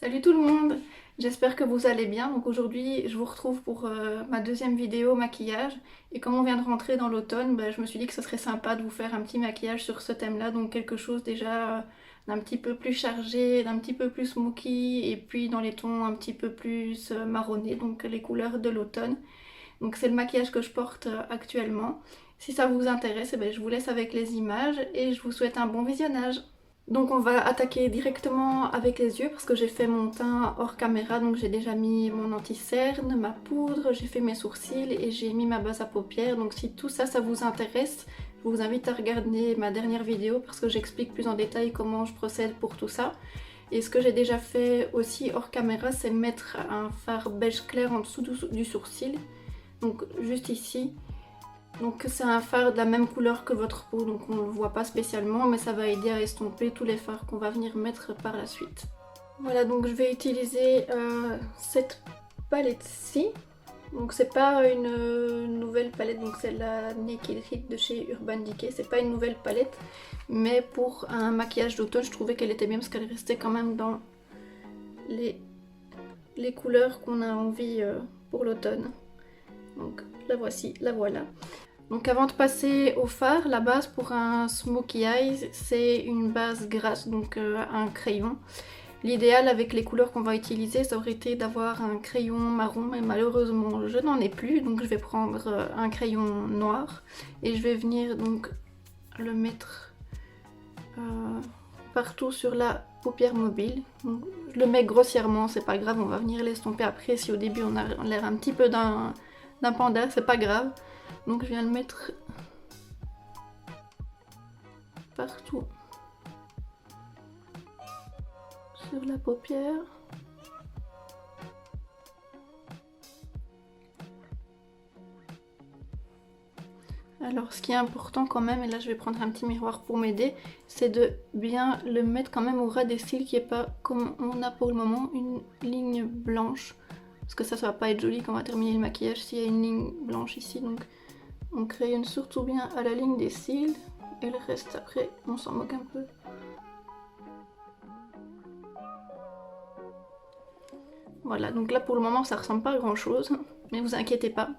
Salut tout le monde, j'espère que vous allez bien. Donc aujourd'hui je vous retrouve pour ma deuxième vidéo maquillage. Et comme on vient de rentrer dans l'automne, je me suis dit que ce serait sympa de vous faire un petit maquillage sur ce thème là. Donc quelque chose déjà d'un petit peu plus chargé, d'un petit peu plus smoky, et puis dans les tons un petit peu plus marronnés, donc les couleurs de l'automne. Donc c'est le maquillage que je porte actuellement. Si ça vous intéresse, je vous laisse avec les images et je vous souhaite un bon visionnage. Donc on va attaquer directement avec les yeux parce que j'ai fait mon teint hors caméra, donc j'ai déjà mis mon anti-cerne, ma poudre, j'ai fait mes sourcils et j'ai mis ma base à paupières. Donc si tout ça, ça vous intéresse, je vous invite à regarder ma dernière vidéo parce que j'explique plus en détail comment je procède pour tout ça. Et ce que j'ai déjà fait aussi hors caméra, c'est mettre un fard beige clair en dessous du sourcil, donc juste ici. Donc c'est un fard de la même couleur que votre peau, donc on ne le voit pas spécialement, mais ça va aider à estomper tous les fards qu'on va venir mettre par la suite. Voilà, donc je vais utiliser cette palette-ci. Donc c'est pas une nouvelle palette, donc c'est la Naked Hit de chez Urban Decay. C'est pas une nouvelle palette, mais pour un maquillage d'automne, je trouvais qu'elle était bien parce qu'elle restait quand même dans les couleurs qu'on a envie pour l'automne. Donc la voici, la voilà. Donc avant de passer au fard, la base pour un smokey eyes, c'est une base grasse, donc un crayon. L'idéal avec les couleurs qu'on va utiliser, ça aurait été d'avoir un crayon marron, mais malheureusement je n'en ai plus, donc je vais prendre un crayon noir et je vais venir donc le mettre partout sur la paupière mobile. Donc, je le mets grossièrement, c'est pas grave, on va venir l'estomper après. Si au début on a l'air un petit peu d'un panda, c'est pas grave. Donc je viens le mettre partout sur la paupière. Alors ce qui est important quand même, et là je vais prendre un petit miroir pour m'aider, c'est de bien le mettre quand même au ras des cils, qu'il n'y ait pas, comme on a pour le moment, une ligne blanche. Parce que ça va pas être joli quand on va terminer le maquillage s'il y a une ligne blanche ici. Donc on crayonne surtout bien à la ligne des cils, et le reste après on s'en moque un peu. Voilà, donc là pour le moment ça ressemble pas à grand chose, mais vous inquiétez pas.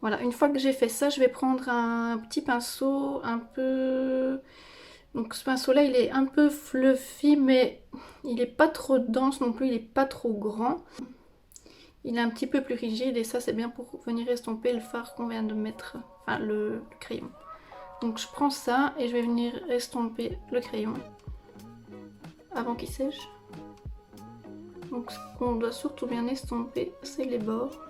Voilà, une fois que j'ai fait ça, je vais prendre un petit pinceau un peu... Donc ce pinceau là il est un peu fluffy, mais il est pas trop dense non plus, il est pas trop grand. Il est un petit peu plus rigide et ça c'est bien pour venir estomper le fard qu'on vient de mettre, enfin le crayon. Donc je prends ça et je vais venir estomper le crayon avant qu'il sèche. Donc ce qu'on doit surtout bien estomper, c'est les bords.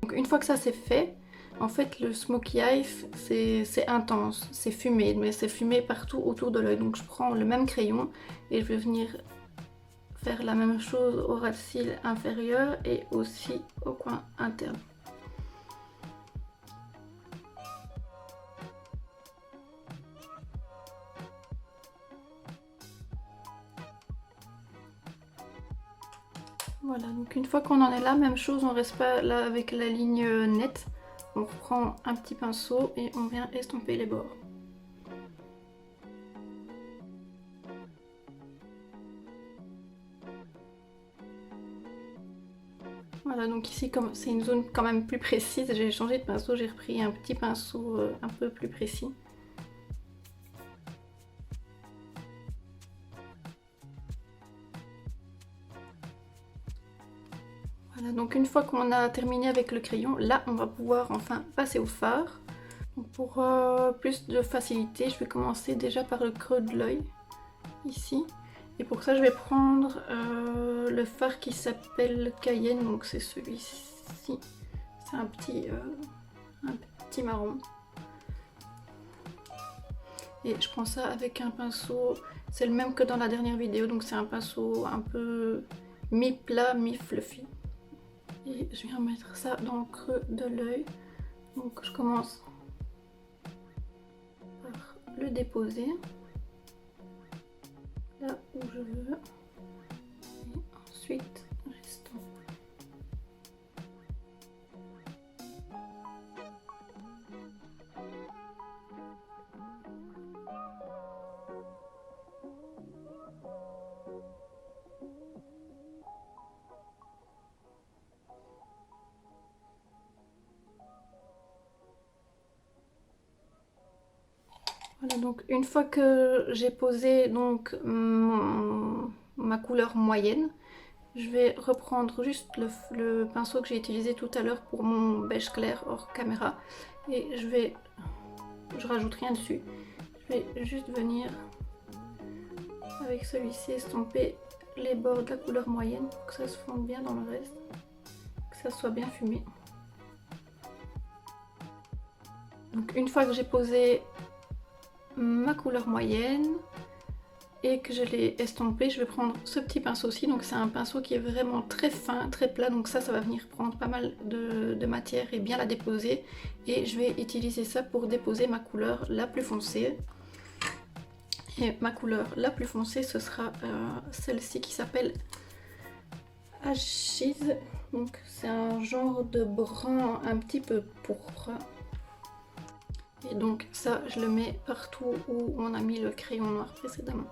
Donc une fois que ça c'est fait, en fait le smokey eyes c'est intense, c'est fumé, mais c'est fumé partout autour de l'œil. Donc je prends le même crayon et je vais venir faire la même chose au ras de cils inférieur et aussi au coin interne. Voilà, donc une fois qu'on en est là, même chose, on reste pas là avec la ligne nette. On reprend un petit pinceau et on vient estomper les bords. Voilà, donc ici, comme c'est une zone quand même plus précise, j'ai changé de pinceau, j'ai repris un petit pinceau un peu plus précis. Voilà, donc une fois qu'on a terminé avec le crayon, là on va pouvoir enfin passer au fard. Donc pour plus de facilité, je vais commencer déjà par le creux de l'œil, ici. Et pour ça, je vais prendre le fard qui s'appelle Cayenne, donc c'est celui-ci. C'est un petit marron. Et je prends ça avec un pinceau, c'est le même que dans la dernière vidéo, donc c'est un pinceau un peu mi-plat, mi-fluffy. Et je viens mettre ça dans le creux de l'œil. Donc je commence par le déposer là où je veux. Et ensuite, j'estompe. Voilà, donc une fois que j'ai posé donc ma couleur moyenne, je vais reprendre juste le pinceau que j'ai utilisé tout à l'heure pour mon beige clair hors caméra et je rajoute rien dessus. Je vais juste venir avec celui-ci estomper les bords de la couleur moyenne pour que ça se fonde bien dans le reste, que ça soit bien fumé. Donc une fois que j'ai posé ma couleur moyenne et que je l'ai estompé, je vais prendre ce petit pinceau ci. Donc c'est un pinceau qui est vraiment très fin, très plat, donc ça va venir prendre pas mal de matière et bien la déposer, et je vais utiliser ça pour déposer ma couleur la plus foncée. Et ma couleur la plus foncée, ce sera celle-ci qui s'appelle Ashes. Donc c'est un genre de brun un petit peu pourpre. Et donc ça, je le mets partout où on a mis le crayon noir précédemment.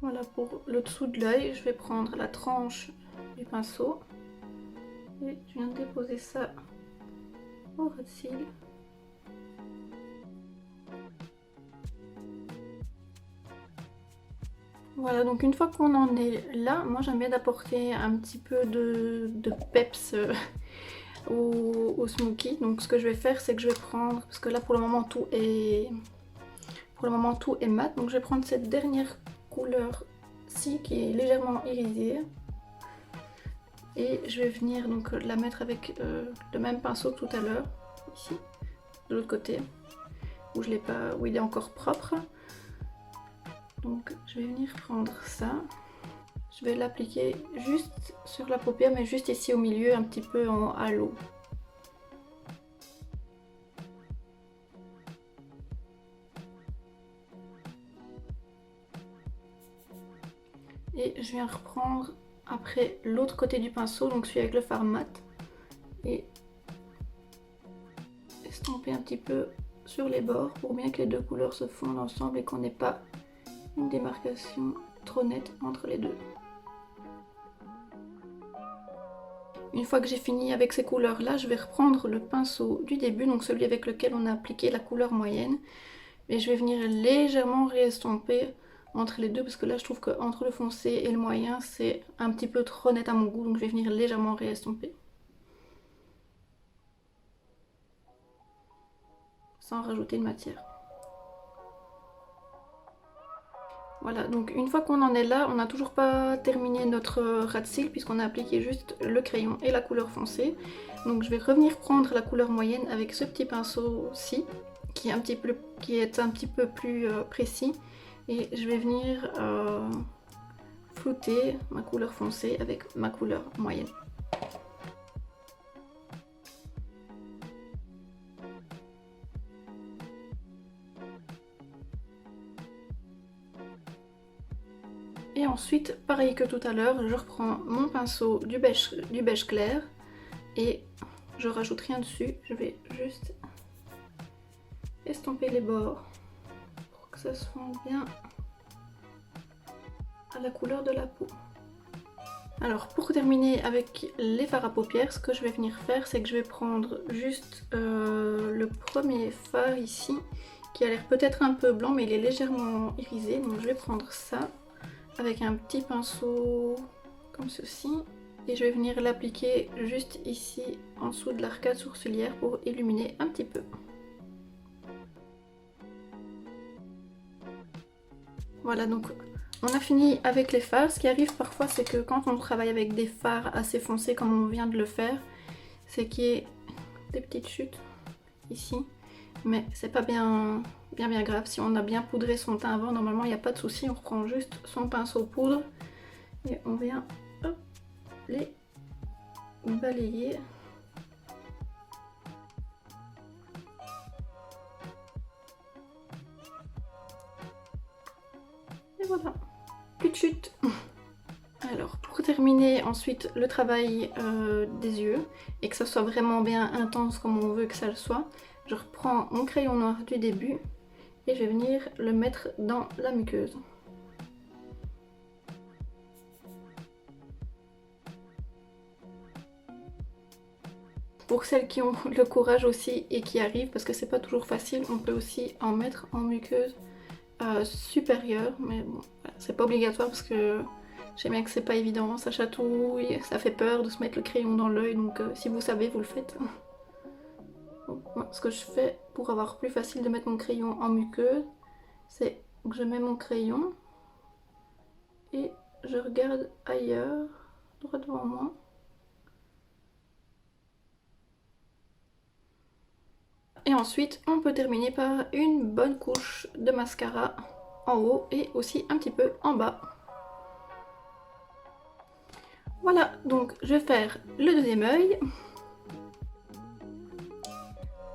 Voilà, pour le dessous de l'œil, je vais prendre la tranche du pinceau et je viens de déposer ça au ras de cils. Voilà, donc une fois qu'on en est là, moi j'aime bien d'apporter un petit peu de peps au smoky. Donc ce que je vais faire, c'est que je vais prendre, parce que là pour le moment tout est mat, donc je vais prendre cette dernière couleur-ci qui est légèrement irisée. Et je vais venir donc la mettre avec le même pinceau que tout à l'heure, ici, de l'autre côté, où il est encore propre. Donc je vais venir prendre ça, je vais l'appliquer juste sur la paupière, mais juste ici au milieu, un petit peu en halo. Et je viens reprendre après l'autre côté du pinceau, donc celui avec le fard mat, et estomper un petit peu sur les bords pour bien que les deux couleurs se fondent ensemble et qu'on n'ait pas une démarcation trop nette entre les deux. Une fois que j'ai fini avec ces couleurs là, je vais reprendre le pinceau du début, donc celui avec lequel on a appliqué la couleur moyenne, et je vais venir légèrement réestomper entre les deux, parce que là je trouve que entre le foncé et le moyen c'est un petit peu trop net à mon goût, donc je vais venir légèrement réestomper sans rajouter de matière. Voilà, donc une fois qu'on en est là, on n'a toujours pas terminé notre ras de cils puisqu'on a appliqué juste le crayon et la couleur foncée. Donc je vais revenir prendre la couleur moyenne avec ce petit pinceau-ci qui est un petit peu plus précis, et je vais venir flouter ma couleur foncée avec ma couleur moyenne. Et ensuite, pareil que tout à l'heure, je reprends mon pinceau du beige clair et je rajoute rien dessus. Je vais juste estomper les bords pour que ça se fonde bien à la couleur de la peau. Alors pour terminer avec les fards à paupières, ce que je vais venir faire, c'est que je vais prendre juste le premier fard ici, qui a l'air peut-être un peu blanc mais il est légèrement irisé, donc je vais prendre ça avec un petit pinceau comme ceci, et je vais venir l'appliquer juste ici en dessous de l'arcade sourcilière pour illuminer un petit peu. Voilà, donc on a fini avec les fards. Ce qui arrive parfois, c'est que quand on travaille avec des fards assez foncés comme on vient de le faire, c'est qu'il y ait des petites chutes ici, mais c'est pas bien grave. Si on a bien poudré son teint avant, normalement il n'y a pas de souci. On reprend juste son pinceau poudre et on vient hop, les balayer. Et voilà, plus de chute. Alors pour terminer ensuite le travail des yeux et que ça soit vraiment bien intense comme on veut que ça le soit, je reprends mon crayon noir du début et je vais venir le mettre dans la muqueuse. Pour celles qui ont le courage aussi et qui arrivent, parce que c'est pas toujours facile, on peut aussi en mettre en muqueuse supérieure, mais bon, voilà, c'est pas obligatoire parce que j'aime bien que c'est pas évident, ça chatouille, ça fait peur de se mettre le crayon dans l'œil, donc si vous savez, vous le faites. Donc, moi, ce que je fais pour avoir plus facile de mettre mon crayon en muqueuse, c'est que je mets mon crayon et je regarde ailleurs, droit devant moi. Et ensuite, on peut terminer par une bonne couche de mascara en haut et aussi un petit peu en bas. Voilà, donc je vais faire le deuxième œil.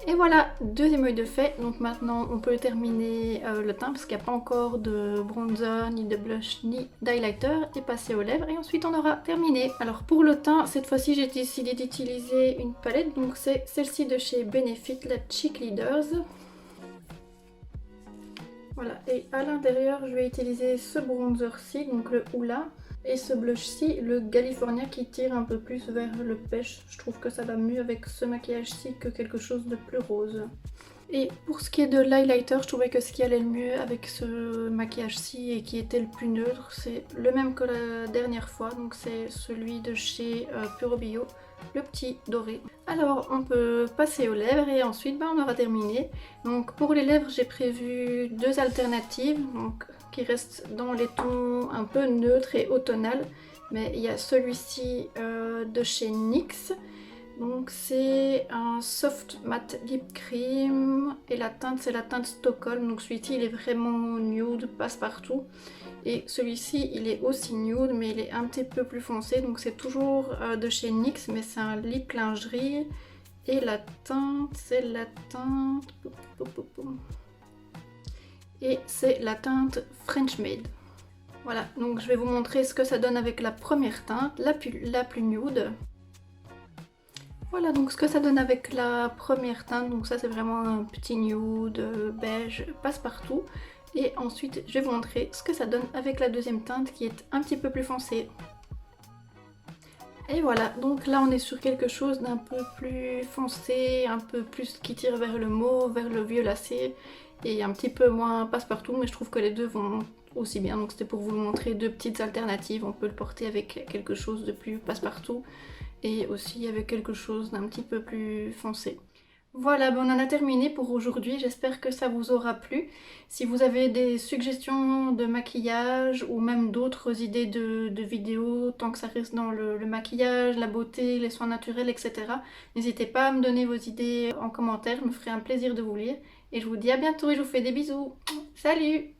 Et voilà, deuxième œil de fait. Donc maintenant, on peut terminer le teint parce qu'il n'y a pas encore de bronzer, ni de blush, ni d'highlighter et passer aux lèvres. Et ensuite, on aura terminé. Alors pour le teint, cette fois-ci, j'ai décidé d'utiliser une palette. Donc c'est celle-ci de chez Benefit, la Cheek Leaders. Voilà, et à l'intérieur, je vais utiliser ce bronzer-ci, donc le Hoola. Et ce blush-ci, le California, qui tire un peu plus vers le pêche. Je trouve que ça va mieux avec ce maquillage-ci que quelque chose de plus rose. Et pour ce qui est de l'highlighter, je trouvais que ce qui allait le mieux avec ce maquillage-ci et qui était le plus neutre, c'est le même que la dernière fois. Donc c'est celui de chez Puro Bio, le petit doré. Alors on peut passer aux lèvres et ensuite on aura terminé. Donc pour les lèvres, j'ai prévu deux alternatives. Donc qui reste dans les tons un peu neutres et automnal, mais il y a celui-ci de chez NYX, donc c'est un soft matte lip cream et la teinte c'est la teinte Stockholm, donc celui-ci il est vraiment nude, passe-partout, et celui-ci il est aussi nude mais il est un petit peu plus foncé, donc c'est toujours de chez NYX mais c'est un lip lingerie et la teinte c'est la teinte... Et c'est la teinte French Made. Voilà, donc je vais vous montrer ce que ça donne avec la première teinte, la plus nude. Voilà donc ce que ça donne avec la première teinte, donc ça c'est vraiment un petit nude beige passe-partout. Et ensuite je vais vous montrer ce que ça donne avec la deuxième teinte qui est un petit peu plus foncée. Et voilà, donc là on est sur quelque chose d'un peu plus foncé, un peu plus qui tire vers le mauve, vers le violacé. Et un petit peu moins passe-partout, mais je trouve que les deux vont aussi bien. Donc c'était pour vous montrer deux petites alternatives. On peut le porter avec quelque chose de plus passe-partout et aussi avec quelque chose d'un petit peu plus foncé. Voilà, on en a terminé pour aujourd'hui. J'espère que ça vous aura plu. Si vous avez des suggestions de maquillage ou même d'autres idées de vidéos, tant que ça reste dans le maquillage, la beauté, les soins naturels, etc. N'hésitez pas à me donner vos idées en commentaire, je me ferai un plaisir de vous lire. Et je vous dis à bientôt et je vous fais des bisous. Salut!